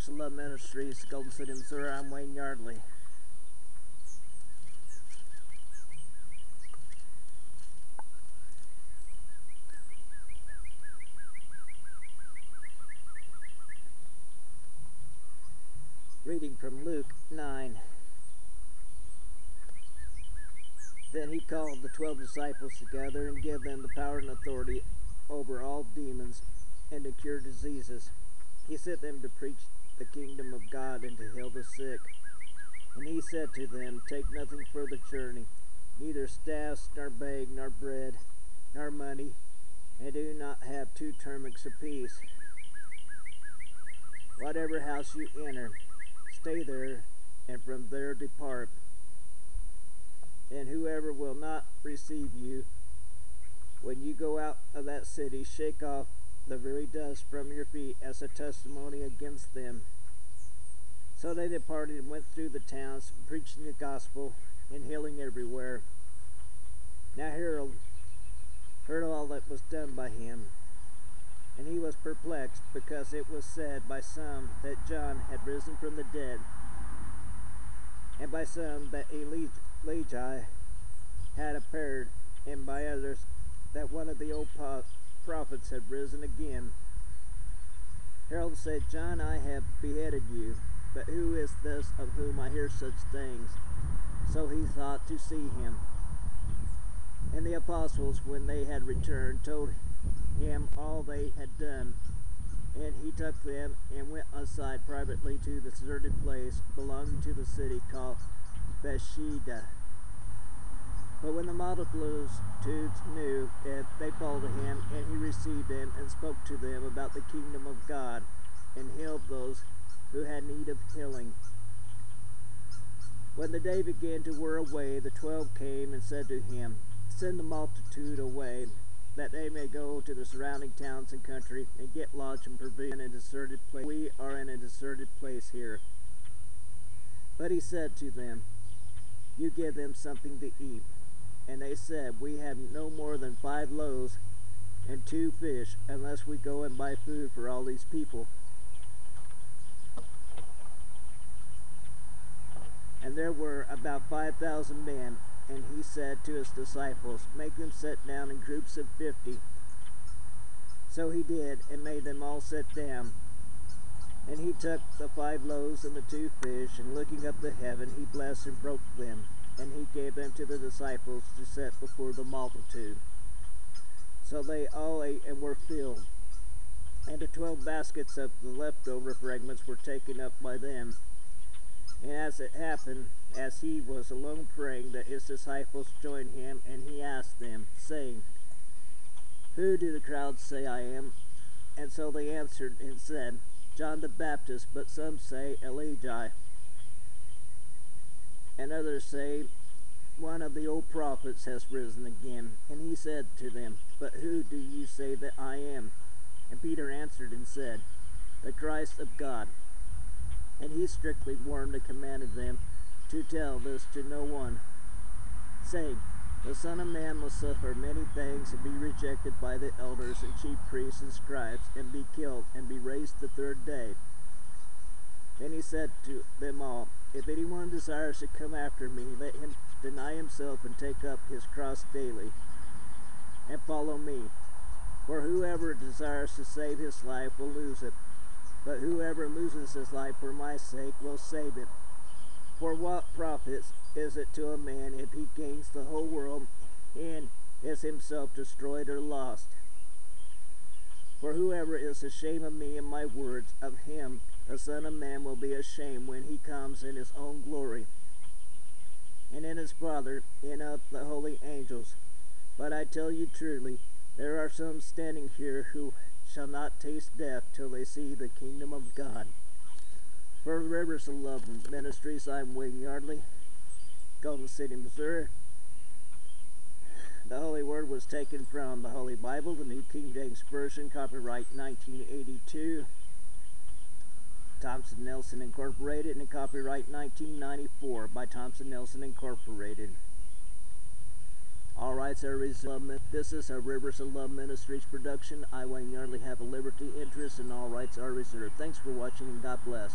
Rivers of Love Ministries, Golden City, Missouri. I'm Wayne Yardley. Reading from Luke 9. Then he called the 12 disciples together and gave them the power and authority over all demons and to cure diseases. He sent them to preach the kingdom of God and to heal the sick. And he said to them, take nothing for the journey, neither staffs, nor bag, nor bread, nor money, and do not have 2 tunics apiece. Whatever house you enter, stay there, and from there depart. And whoever will not receive you, when you go out of that city, shake off the very dust from your feet as a testimony against them. So they departed and went through the towns, preaching the gospel and healing everywhere. Now Herod heard all that was done by him, and he was perplexed, because it was said by some that John had risen from the dead, and by some that Elijah had appeared, and by others that one of the old prophets had risen again. Herod said, John, I have beheaded you, but who is this of whom I hear such things? So he thought to see him. And the apostles, when they had returned, told him all they had done. And he took them and went aside privately to the deserted place belonging to the city called Bethsaida. But when the multitudes knew it, they followed him, and he received them and spoke to them about the kingdom of God, and healed those who had need of healing. When the day began to wear away, the 12 came and said to him, send the multitude away, that they may go to the surrounding towns and country, and get lodging and provision in a deserted place. We are in a deserted place here. But he said to them, you give them something to eat. And they said, we have no more than 5 loaves and 2 fish, unless we go and buy food for all these people. And there were about 5,000 men. And he said to his disciples, make them sit down in groups of 50. So he did, and made them all sit down. And he took the 5 loaves and the 2 fish, and looking up to heaven, he blessed and broke them. And he gave them to the disciples to set before the multitude. So they all ate and were filled. And the 12 baskets of the leftover fragments were taken up by them. And as it happened, as he was alone praying, that his disciples joined him, and he asked them, saying, who do the crowds say I am? And so they answered and said, John the Baptist, but some say Elijah, and others say, one of the old prophets has risen again. And he said to them, but who do you say that I am? And Peter answered and said, the Christ of God. And he strictly warned and commanded them to tell this to no one, saying, the Son of Man must suffer many things, and be rejected by the elders and chief priests and scribes, and be killed, and be raised the 3rd day. Then he said to them all, if anyone desires to come after me, let him deny himself and take up his cross daily, and follow me. For whoever desires to save his life will lose it, but whoever loses his life for my sake will save it. For what profit is it to a man if he gains the whole world and is himself destroyed or lost? For whoever is ashamed of me and my words, of him the Son of Man will be ashamed when he comes in his own glory, and in his Father, and of the holy angels. But I tell you truly, there are some standing here who shall not taste death till they see the kingdom of God. For Rivers of Love Ministries, I'm Wayne Yardley, Golden City, Missouri. The Holy Word was taken from the Holy Bible, the New King James Version, copyright 1982. Thompson Nelson Incorporated, and copyright 1994 by Thompson Nelson Incorporated. All rights are reserved. This is a Rivers of Love Ministries production. I, Wayne Yardley, have a liberty interest and all rights are reserved. Thanks for watching and God bless.